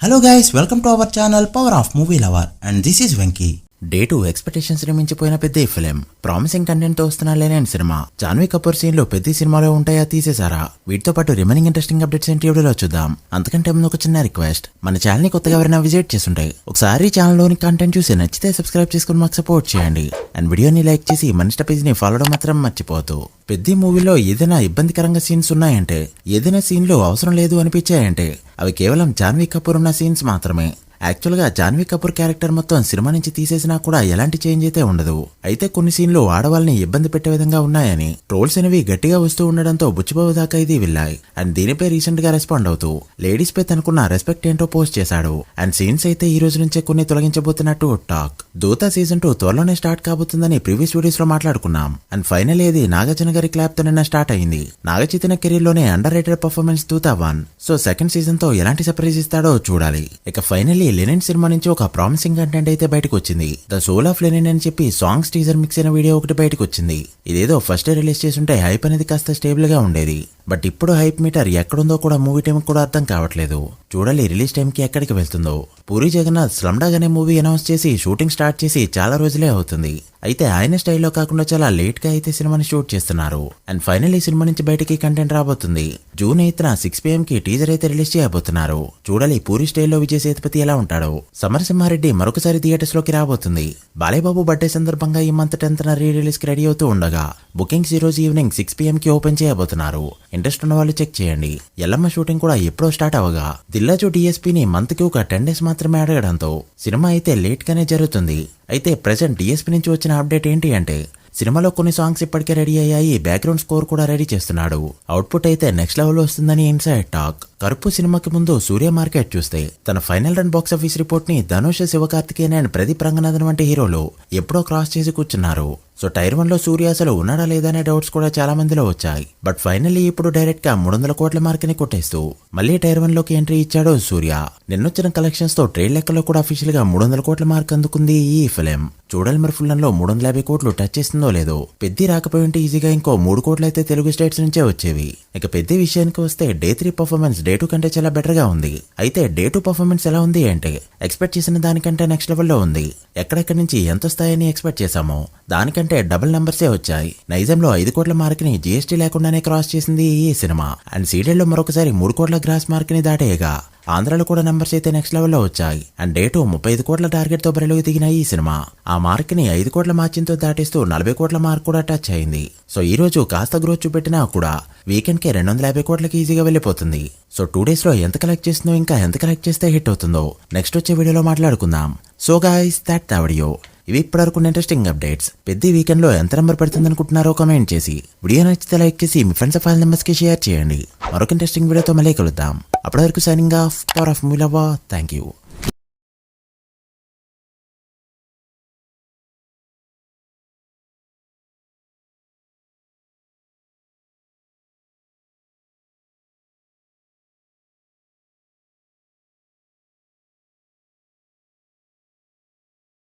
Hello guys, welcome to our channel Power of Movie Lover and this is Venky. Day 2 expectations ని మించిపోయిన పెద్ద film, promising content తో వస్తున్న లేనెంట్ cinema. Janhvi Kapoor సీన్లు పెద్ద సినిమాలో ఉంటాయా, తీసేసారా? వీటితో పాటు రిమైనింగ్ ఇంట్రెస్టింగ్ అప్డేట్స్ ఏంటి వీడియోలో చూద్దాం. అంతకంటే ముందు ఒక చిన్న రిక్వెస్ట్, మన ఛానల్ ని కొత్తగా ఎవరైనా విజిట్ చేస్తుంటే ఒకసారి ఛానల్ లోని కంటెంట్ చూసి నచ్చితే సబ్స్క్రైబ్ చేసుకుని మాకు సపోర్ట్ చేయండి. అండ్ వీడియోని లైక్ చేసి మన ఇన్స్టా పేజ్ ని ఫాలో మాత్రం మర్చిపోవద్దు. పెద్ద మూవీలో ఏదైనా ఇబ్బందికరంగా సీన్స్ ఉన్నాయంటే, ఏదైనా సీన్లు అవసరం లేదు అనిపించాయంటే అవి కేవలం జాన్వీ కపూర్ ఉన్న సీన్స్ మాత్రమే. యాక్చువల్గా జాన్వీ కపూర్ క్యారెక్టర్ మొత్తం సినిమా నుంచి తీసేసినా కూడా ఎలాంటి చేంజ్ అయితే ఉండదు. అయితే కొన్ని సీన్లు ఆడవాళ్ళని ఇబ్బంది పెట్టే విధంగా ఉన్నాయని ట్రోల్స్ అనేవి గట్టిగా వస్తూ ఉండడంతో బుచ్చిబాబు దాకా ఇది వెళ్ళాయి. అండ్ దీనిపై రీసెంట్ గా రెస్పాండ్ అవుతూ లేడీస్ పై తనకున్న రెస్పెక్ట్ ఏంటో పోస్ట్ చేశాడు. అండ్ సీన్స్ అయితే ఈ రోజు నుంచే కొన్ని తొలగించబోతున్నట్టు టాక్. దూత సీజన్ 2 త్వరలోనే స్టార్ట్ కాబోతుందని ప్రీవియస్ వీడియోస్ లో మాట్లాడుకున్నాం. అండ్ ఫైనల్ ఇది నాగార్జున గారి క్లాప్ తో నిన్న స్టార్ట్ అయింది. నాగచైతన్య కెరీర్ లోనే అండర్ రేటెడ్ పర్ఫార్మెన్స్ దూత 1. సో సెకండ్ సీజన్ తో ఎలాంటి సర్ప్రైజ్ ఇస్తాడో చూడాలి. ఇక ఫైనల్లీ లెనిన్ సినిమా నుంచి ఒక ప్రామిసింగ్ కంటెంట్ అయితే బయటకు వచ్చింది. ద సోల్ ఆఫ్ లెనిన్ అని చెప్పి సాంగ్స్ టీజర్ మిక్స్ అయిన వీడియో ఒకటి బయటకు వచ్చింది. ఇదేదో ఫస్ట్ రిలీజ్ చేస్తుంటే హైప్ అనేది కాస్త స్టేబుల్ గా ఉండేది. బట్ ఇప్పుడు హైప్ మీటర్ ఎక్కడుందో కూడా మూవీ టైం కూడా అర్థం కావట్లేదు. చూడాలి రిలీజ్ టైం కి ఎక్కడికి వెళ్తుందో. పూరి జగన్నాథ్ స్లమ్ డాగ్ అనే మూవీ అనౌన్స్ చేసి షూటింగ్ స్టార్ట్ చేసి చాలా రోజులే అవుతుంది. అయితే ఆయన స్టైల్లో కాకుండా చాలా లేట్ గా అయితే సినిమాని షూట్ చేస్తున్నారు. అండ్ ఫైనల్ ఈ సినిమా నుంచి బయటికి కంటెంట్ రాబోతుంది. జూన్ 8న 6 PM కి టీజర్ అయితే రిలీజ్ చేయబోతున్నారు. చూడాలి పూరి స్టైల్లో విజయ్ సేతుపతి ఎలా ఉంటాడో. సమరసింహారెడ్డి మరొకసారి థియేటర్స్ లోకి రాబోతుంది. బాలయ్యబాబు బర్త్డే సందర్భంగా ఈ మంత్ 10న రీ రిలీజ్ కి రెడీ అవుతూ ఉండగా బుకింగ్స్ ఈ రోజు ఈవినింగ్ 6 PM కి ఓపెన్ చేయబోతున్నారు. ఇంట్రెస్ట్ ఉన్న వాళ్ళు చెక్ చేయండి. ఎల్లమ్మ షూటింగ్ కూడా ఎప్పుడో స్టార్ట్ అవగా దిల్లాజు DSPని మంత్ కి ఒక 10 days మాత్రమే అడగడంతో సినిమా అయితే లేట్ గానే జరుగుతుంది. అయితే ప్రెజెంట్ DSP నుంచి వచ్చిన అప్డేట్ ఏంటి అంటే, సినిమాలో కొన్ని సాంగ్స్ ఇప్పటికే రెడీ అయ్యాయి, బ్యాక్గ్రౌండ్ స్కోర్ కూడా రెడీ చేస్తున్నాడు. అవుట్పుట్ అయితే నెక్స్ట్ లెవెల్ వస్తుందని ఇన్సైడ్ టాక్. కరుపు సినిమాకి ముందు సూర్య మార్కెట్ చూస్తే తన final run box office report ని ధనుష్, శివకార్తికేయన్ అండ్ ప్రదీప్ రంగనాథన్ వంటి హీరోలు ఎప్పుడో క్రాస్ చేసి కూర్చున్నారు. సో టైర్ 1 లో సూర్య అసలు ఉన్నాడా లేదా అనే డౌట్స్ కూడా చాలా మందిలో వచ్చాయి. బట్ ఫైనల్లీ ఇప్పుడు డైరెక్ట్ గా 300 కోట్ల మార్క్ ని కొట్టేస్తూ మళ్ళీ టైర్ 1 లోకి ఎంట్రీ ఇచ్చాడు సూర్య. నిన్నొచ్చిన కలెక్షన్స్ తో ట్రేడ్ లెక్కలో కూడా అఫీషియల్ గా 300 కోట్ల మార్క్ అందుకుంది ఈ ఫిలిం. చూడాలి మరి ఫుల్ లో 350 కోట్లు టచ్ చేస్తుందో లేదో. పెద్ద రాకపోయి ఉంటే ఈజీగా ఇంకో 3 కోట్లు అయితే తెలుగు స్టేట్స్ నుంచే వచ్చేవి. ఇక పెద్ద విషయానికి వస్తే డే 3 పర్ఫార్మెన్స్ డే 2 కంటే చాలా బెటర్ గా ఉంది. అయితే డే 2 పర్ఫార్మెన్స్ ఎలా ఉంది అంటే, ఎక్స్పెక్ట్ చేసిన దానికంటే నెక్స్ట్ లెవెల్లో ఉంది. ఎక్కడెక్కడి నుంచి ఎంత వస్తాయని ఎక్స్పెక్ట్ చేశామో దానికంటే డబుల్ నంబర్సే వచ్చాయి. నైజంలో 5 కోట్ల మార్క్ ని GST లేకుండానే క్రాస్ చేసింది ఈ సినిమా. అండ్ సీరియల్ లో మరొకసారి 3 కోట్ల గ్రాస్ మార్క్ ని దాటేయగా ఆంధ్రాలో కూడా నెంబర్స్ అయితే నెక్స్ట్ లెవెల్లో వచ్చాయి. అండ్ డే 2 35 కోట్ల టార్గెట్ తో బరిలోకి దిగిన ఈ సినిమా ఆ మార్క్ ని 5 కోట్ల మార్జిన్ తో దాటేస్తూ 40 కోట్ల మార్క్ కూడా టచ్ అయింది. సో ఈ రోజు కాస్త గ్రోత్ చూపెట్టినా కూడా వీకెండ్ కి 250 కోట్లకి ఈజీగా వెళ్ళిపోతుంది. సో 2 days లో ఎంత కలెక్ట్ చేస్తుందో, ఇంకా ఎంత కలెక్ట్ చేస్తే హిట్ అవుతుందో నెక్స్ట్ వచ్చే వీడియోలో మాట్లాడుకుందాం. So guys, that the video. ఇవి ఇప్పటివరకు ఇంట్రెస్టింగ్ అప్డేట్స్. పెద్ద వీకెండ్ లో ఎంత నెంబర్ పడుతుంది అనుకుంటున్నారో కామెంట్ చేసి, వీడియో నచ్చితే లైక్ చేసి మీ ఫ్రెండ్స్ ఫైల్ నెంబర్స్ కి షేర్ చేయండి. మరొక ఇంట్రెస్టింగ్ వీడియోతో మళ్ళీ కలుద్దాం. అప్పటి వరకు signing off. Power of movie lover. Thank you.